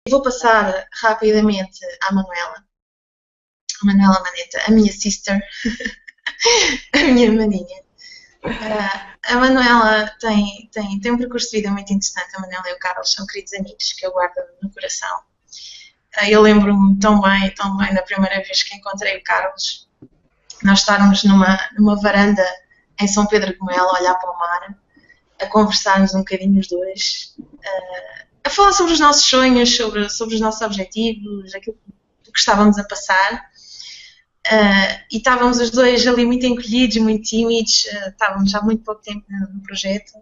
vou passar rapidamente à Manuela. A Manuela Maneta, a minha sister, a minha maninha. A Manuela tem um percurso de vida muito interessante. A Manuela e o Carlos são queridos amigos que eu guardo no coração. Eu lembro-me tão bem, da primeira vez que encontrei o Carlos. Nós estávamos numa varanda em São Pedro de Goela, a olhar para o mar, a conversarmos um bocadinho os dois, a falar sobre os nossos sonhos, sobre os nossos objetivos, aquilo que estávamos a passar. E estávamos os dois ali muito encolhidos, muito tímidos, estávamos há muito pouco tempo no projeto.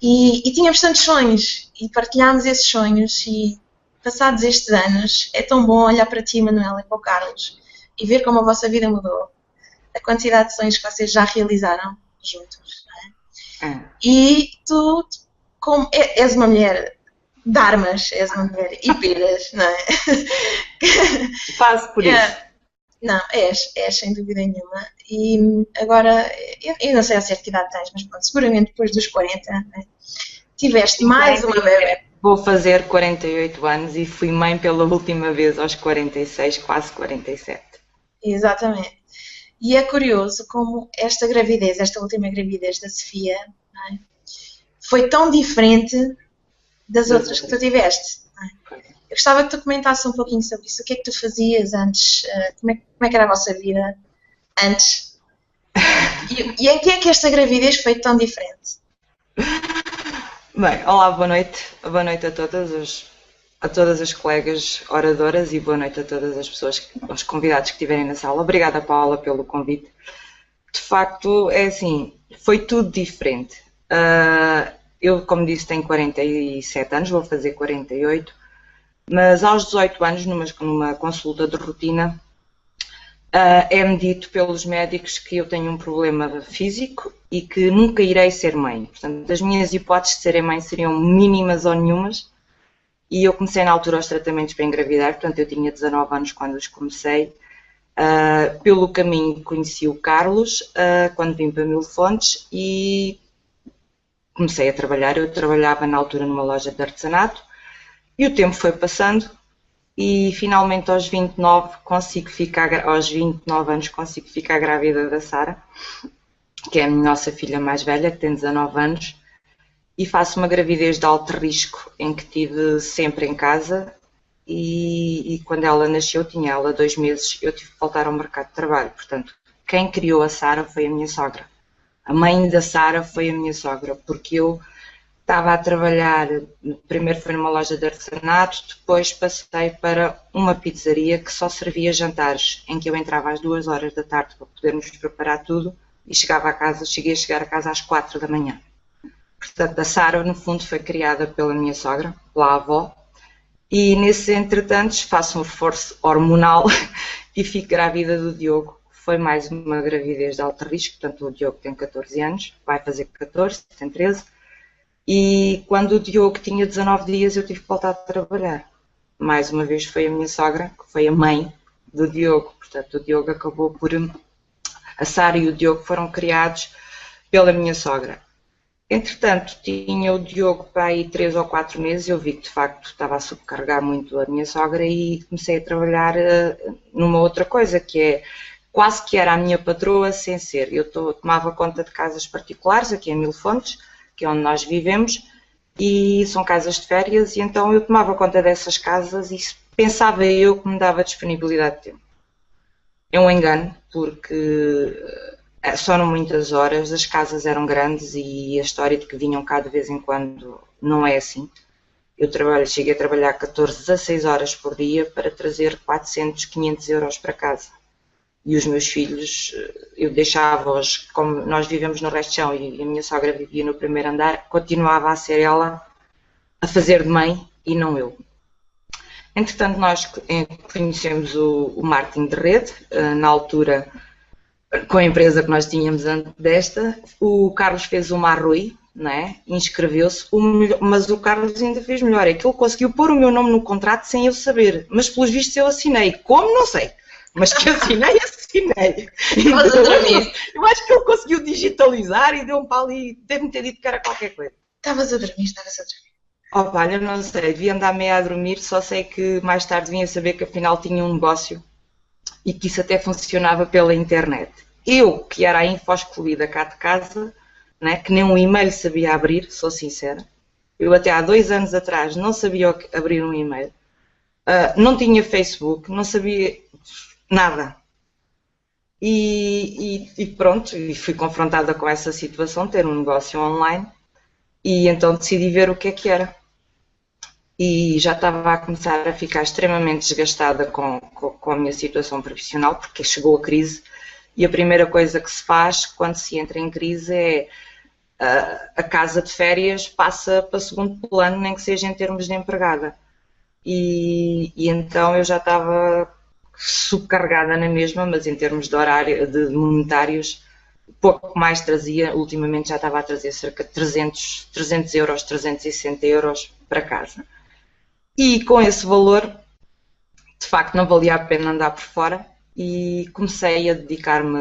E tínhamos tantos sonhos, e partilhámos esses sonhos, e passados estes anos, é tão bom olhar para ti, Manuela, e para o Carlos, e ver como a vossa vida mudou, a quantidade de sonhos que vocês já realizaram juntos, não é? E tu, como és uma mulher de armas, és uma mulher e piras, não é? Faço por isso. Não, és sem dúvida nenhuma. E agora, eu não sei a certa que idade tens, mas pronto, seguramente depois dos 40, né, tiveste mais uma bebê. Vou fazer 48 anos e fui mãe pela última vez aos 46, quase 47. Exatamente. E é curioso como esta última gravidez da Sofia, não é, foi tão diferente das outras que tu tiveste. Não é? Eu gostava que tu comentasse um pouquinho sobre isso. O que é que tu fazias antes? Como é que era a vossa vida antes? E em que é que esta gravidez foi tão diferente? Bem, olá, boa noite. Boa noite a todas as colegas oradoras e boa noite a todas as pessoas, os convidados que estiverem na sala. Obrigada, Paula, pelo convite. De facto, é assim, foi tudo diferente. Eu, como disse, tenho 47 anos, vou fazer 48. Mas aos 18 anos, numa consulta de rotina, é-me dito pelos médicos que eu tenho um problema físico e que nunca irei ser mãe. Portanto, as minhas hipóteses de serem mãe seriam mínimas ou nenhumas. E eu comecei na altura os tratamentos para engravidar, portanto eu tinha 19 anos quando os comecei. Pelo caminho conheci o Carlos, quando vim para Mil Fontes e comecei a trabalhar. Eu trabalhava na altura numa loja de artesanato. E o tempo foi passando e finalmente aos 29 anos consigo ficar grávida da Sara, que é a nossa filha mais velha, que tem 19 anos, e faço uma gravidez de alto risco, em que estive sempre em casa e quando ela nasceu, tinha ela 2 meses, eu tive que voltar ao mercado de trabalho. Portanto, quem criou a Sara foi a minha sogra. A mãe da Sara foi a minha sogra, porque eu estava a trabalhar, primeiro foi numa loja de artesanato, depois passei para uma pizzaria que só servia jantares, em que eu entrava às 2 horas da tarde para podermos preparar tudo e cheguei a chegar a casa às 4 da manhã. Portanto, a Sara, no fundo, foi criada pela minha sogra, pela avó, e nesse entretanto faço um reforço hormonal e fico grávida do Diogo. Foi mais uma gravidez de alto risco, portanto o Diogo tem 14 anos, vai fazer 14, tem 13. E quando o Diogo tinha 19 dias eu tive que voltar a trabalhar. Mais uma vez foi a minha sogra, que foi a mãe do Diogo. Portanto, o Diogo acabou por... A Sara e o Diogo foram criados pela minha sogra. Entretanto, tinha o Diogo para aí 3 ou 4 meses. Eu vi que, de facto, estava a subcarregar muito a minha sogra e comecei a trabalhar numa outra coisa, que é quase que era a minha patroa sem ser. Eu tomava conta de casas particulares aqui em Mil Fontes, que é onde nós vivemos, e são casas de férias, e então eu tomava conta dessas casas e pensava eu que me dava disponibilidade de tempo. É um engano, porque só não muitas horas, as casas eram grandes e a história de que vinham cá de vez em quando não é assim. Eu cheguei a trabalhar 14, 16 horas por dia para trazer 400, 500 euros para casa. E os meus filhos, eu deixava-os, como nós vivemos no resto de chão e a minha sogra vivia no primeiro andar, continuava a ser ela a fazer de mãe e não eu. Entretanto, nós conhecemos o marketing de rede, na altura, com a empresa que nós tínhamos antes desta. O Carlos fez uma Arrui, não é? Inscreveu-se, mas o Carlos ainda fez melhor, é que ele conseguiu pôr o meu nome no contrato sem eu saber, mas pelos vistos eu assinei. Como? Não sei. Mas que assinei. Eu acho que ele conseguiu digitalizar e deu-me para ali, deve-me ter dito que era qualquer coisa. Estavas a dormir. Opa, eu não sei, devia andar meio a dormir, só sei que mais tarde vinha saber que afinal tinha um negócio e que isso até funcionava pela internet. Eu, que era a info excluída cá de casa, né, que nem um e-mail sabia abrir, sou sincera, eu até há 2 anos atrás não sabia abrir um e-mail, não tinha Facebook, não sabia nada. E pronto, e fui confrontada com essa situação, ter um negócio online, e então decidi ver o que é que era. E já estava a começar a ficar extremamente desgastada com a minha situação profissional, porque chegou a crise, e a primeira coisa que se faz quando se entra em crise é a casa de férias passa para segundo plano, nem que seja em termos de empregada. E então eu já estava subcarregada na mesma, mas em termos de horário, de monetários, pouco mais trazia. Ultimamente já estava a trazer cerca de 300 euros, 360 euros para casa. E com esse valor, de facto, não valia a pena andar por fora e comecei a dedicar-me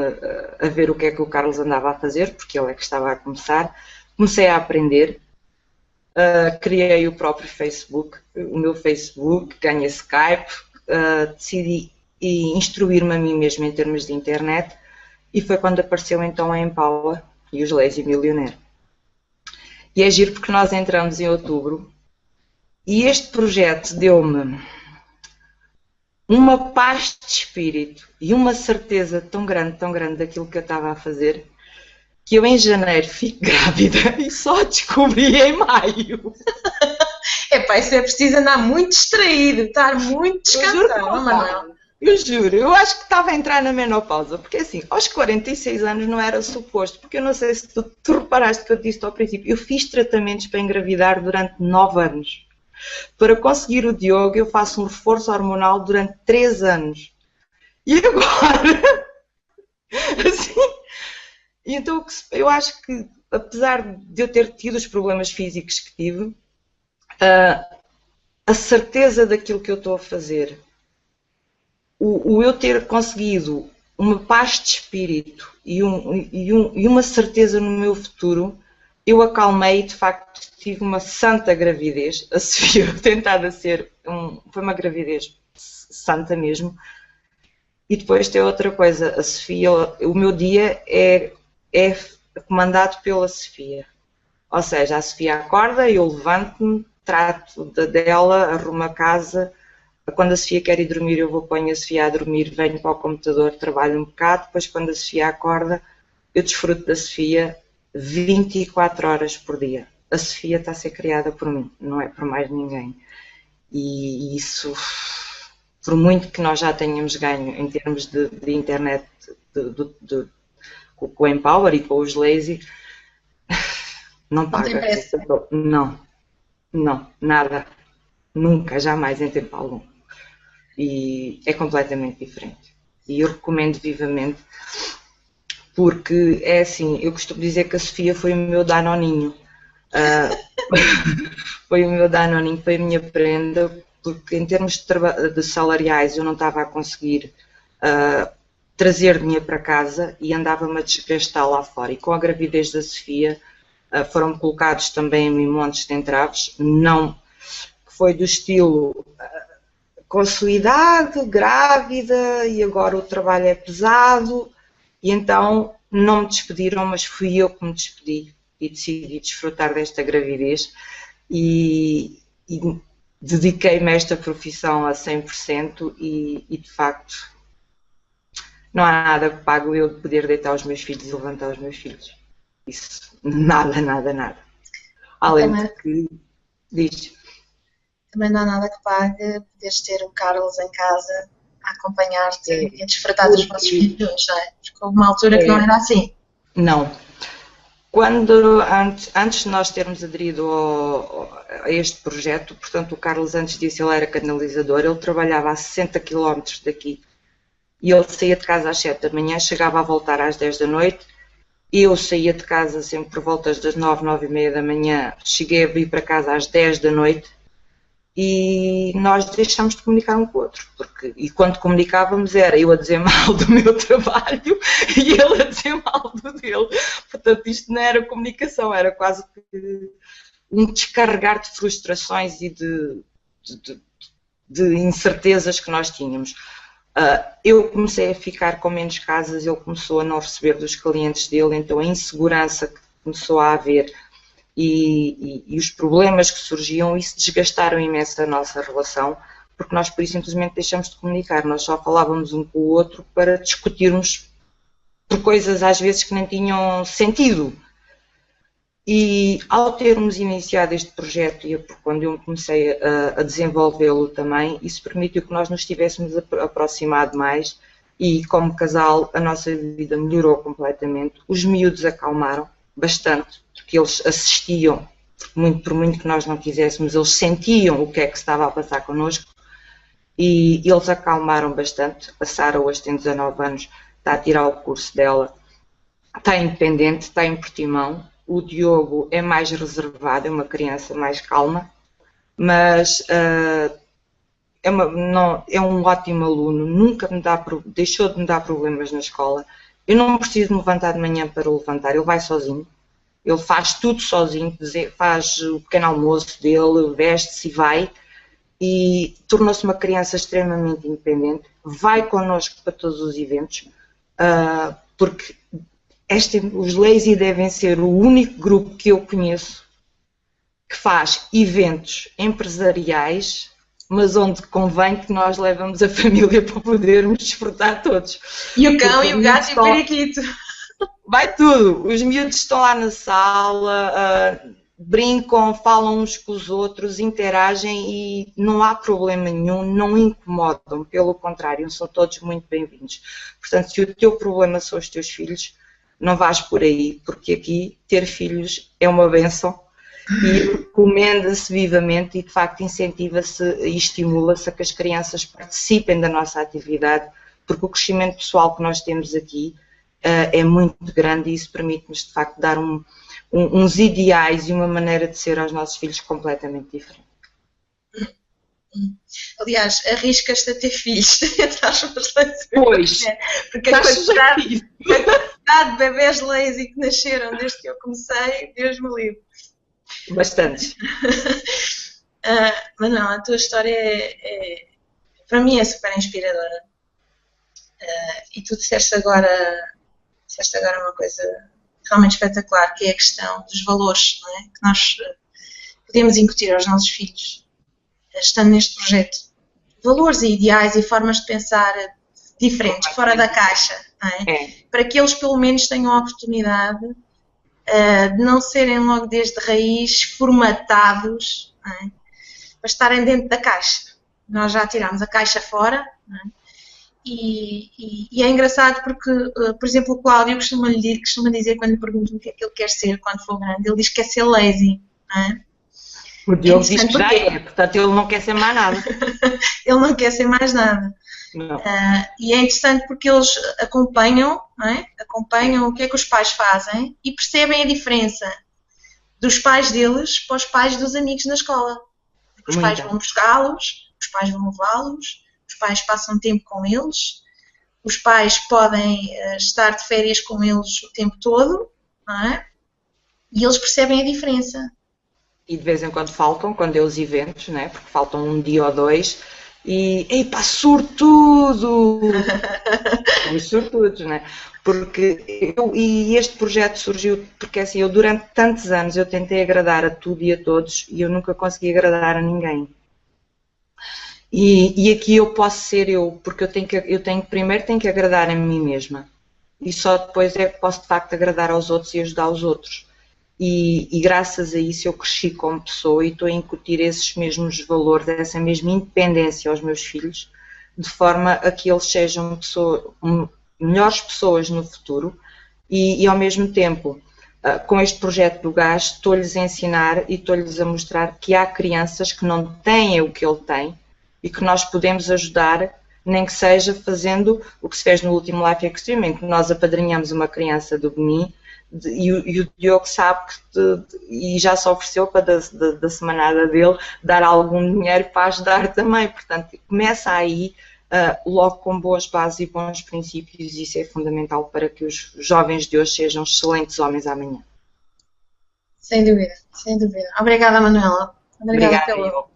a ver o que é que o Carlos andava a fazer, porque ele é que estava a começar. Comecei a aprender, criei o próprio Facebook, o meu Facebook, ganhei Skype, decidi instruir-me a mim mesmo em termos de internet e foi quando apareceu então a Empower e os Lazy Millionaire. E é giro porque nós entramos em outubro e este projeto deu-me uma paz de espírito e uma certeza tão grande daquilo que eu estava a fazer, que eu em janeiro fico grávida e só descobri em maio. Epá, isso é preciso andar muito distraído, estar muito descansado, Manuel. Eu juro, eu acho que estava a entrar na menopausa, porque assim, aos 46 anos não era suposto, porque eu não sei se tu reparaste que eu disse ao princípio, eu fiz tratamentos para engravidar durante 9 anos. Para conseguir o Diogo, eu faço um reforço hormonal durante 3 anos. E agora? Assim, então eu acho que, apesar de eu ter tido os problemas físicos que tive, a certeza daquilo que eu estou a fazer, o eu ter conseguido uma paz de espírito e uma certeza no meu futuro, eu acalmei e de facto tive uma santa gravidez. A Sofia tentada ser, foi uma gravidez santa mesmo. E depois tem outra coisa, a Sofia, o meu dia é comandado pela Sofia. Ou seja, a Sofia acorda, eu levanto-me, trato dela, arrumo a casa. Quando a Sofia quer ir dormir, eu vou pôr a Sofia a dormir, venho para o computador, trabalho um bocado. Depois, quando a Sofia acorda, eu desfruto da Sofia 24 horas por dia. A Sofia está a ser criada por mim, não é por mais ninguém. E isso, por muito que nós já tenhamos ganho em termos de internet com o Empower e com os Lazy, não paga. Não, nada. Nunca, jamais em tempo algum. E é completamente diferente. E eu recomendo vivamente, porque é assim, eu costumo dizer que a Sofia foi o meu danoninho. Foi o meu danoninho, foi a minha prenda, porque em termos de salariais eu não estava a conseguir trazer dinheiro para casa e andava-me a desgastar lá fora. E com a gravidez da Sofia foram colocados também montes de entraves, não, foi do estilo com a sua idade, grávida, e agora o trabalho é pesado, e então não me despediram, mas fui eu que me despedi e decidi desfrutar desta gravidez e dediquei-me a esta profissão a 100% e de facto não há nada que pague eu de poder deitar os meus filhos e levantar os meus filhos. Isso, nada. Além de que, diz. Também não há nada que pague poderes ter o Carlos em casa a acompanhar-te e a desfrutar dos vossos filhos, não é? Porque houve uma altura que não era assim. Não. Antes de nós termos aderido a este projeto, portanto o Carlos antes disso ele era canalizador, ele trabalhava a 60 km daqui e ele saía de casa às 7 da manhã, chegava a voltar às 10 da noite, eu saía de casa sempre por volta das 9, 9 e meia da manhã, cheguei a vir para casa às 10 da noite e nós deixámos de comunicar um com o outro, e quando comunicávamos era eu a dizer mal do meu trabalho e ele a dizer mal do dele, portanto isto não era comunicação, era quase que um descarregar de frustrações e de incertezas que nós tínhamos. Eu comecei a ficar com menos casas, ele começou a não receber dos clientes dele, então a insegurança que começou a haver e os problemas que surgiam, isso desgastaram imenso a nossa relação, porque nós por isso simplesmente deixamos de comunicar, nós só falávamos um com o outro para discutirmos por coisas às vezes que nem tinham sentido. E ao termos iniciado este projeto e quando eu comecei a desenvolvê-lo também, isso permitiu que nós nos tivéssemos aproximado mais e como casal a nossa vida melhorou completamente. Os miúdos acalmaram bastante, porque eles assistiam, por muito que nós não quiséssemos, eles sentiam o que é que estava a passar connosco e eles acalmaram bastante. A Sara hoje tem 19 anos, está a tirar o curso dela, está independente, está em Portimão. O Diogo é mais reservado, é uma criança mais calma, mas é um ótimo aluno, nunca deixou de me dar problemas na escola. Eu não preciso me levantar de manhã para o levantar, ele vai sozinho, ele faz tudo sozinho, faz o pequeno almoço dele, veste-se e vai, e tornou-se uma criança extremamente independente, vai connosco para todos os eventos, porque os Lazy devem ser o único grupo que eu conheço que faz eventos empresariais, mas onde convém que nós levamos a família para podermos desfrutar todos. E o cão, e o gato, e o periquito. Vai tudo. Os miúdos estão lá na sala, brincam, falam uns com os outros, interagem e não há problema nenhum, não incomodam, pelo contrário, são todos muito bem-vindos. Portanto, se o teu problema são os teus filhos, não vais por aí, porque aqui ter filhos é uma bênção e recomenda-se vivamente e de facto incentiva-se e estimula-se a que as crianças participem da nossa atividade, porque o crescimento pessoal que nós temos aqui é muito grande e isso permite-nos de facto dar uns ideais e uma maneira de ser aos nossos filhos completamente diferente. Aliás, arriscas-te a ter filhos entre as suas leis. Pois, porque a quantidade de bebés lazy que nasceram desde que eu comecei, Deus me livre. Bastante. Mas não, a tua história para mim é super inspiradora. E tu disseste agora uma coisa realmente espetacular, que é a questão dos valores, não é? Que nós podemos incutir aos nossos filhos, estando neste projeto. Valores e ideais e formas de pensar diferentes, fora da caixa, não é? Para que eles pelo menos tenham a oportunidade de não serem logo desde raiz formatados, não é? Para estarem dentro da caixa. Nós já tirámos a caixa fora, não é? E é engraçado porque, por exemplo, o Cláudio costuma dizer, quando lhe perguntam o que é que ele quer ser quando for grande, ele diz que quer ser lazy, não é? O Diogo diz que já é, portanto ele não quer ser mais nada. Ele não quer ser mais nada. E é interessante porque eles acompanham, não é? Acompanham o que é que os pais fazem e percebem a diferença dos pais deles para os pais dos amigos na escola. Os pais vão buscá-los, os pais vão levá-los, os pais passam tempo com eles, os pais podem estar de férias com eles o tempo todo, não é? E eles percebem a diferença. E de vez em quando faltam, quando é os eventos, né? Porque faltam um dia ou dois, e epá, sortudo! Os sortudos, né? Porque este projeto surgiu porque assim, eu durante tantos anos eu tentei agradar a tudo e a todos e eu nunca consegui agradar a ninguém. E aqui eu posso ser eu, porque primeiro tenho que agradar a mim mesma e só depois é que posso de facto agradar aos outros e ajudar os outros. E graças a isso eu cresci como pessoa e estou a incutir esses mesmos valores, essa mesma independência aos meus filhos, de forma a que eles sejam melhores pessoas no futuro e ao mesmo tempo, com este projeto do gás, estou-lhes a ensinar e estou-lhes a mostrar que há crianças que não têm o que ele tem e que nós podemos ajudar, nem que seja fazendo o que se fez no último Life Extreme, em que nós apadrinhamos uma criança do Benin e o Diogo sabe e já se ofereceu para da semanada dele dar algum dinheiro para ajudar também, portanto começa aí logo com boas bases e bons princípios e isso é fundamental para que os jovens de hoje sejam excelentes homens amanhã. sem dúvida, sem dúvida. Obrigada, Manuela. Obrigada Obrigada, pelo, eu.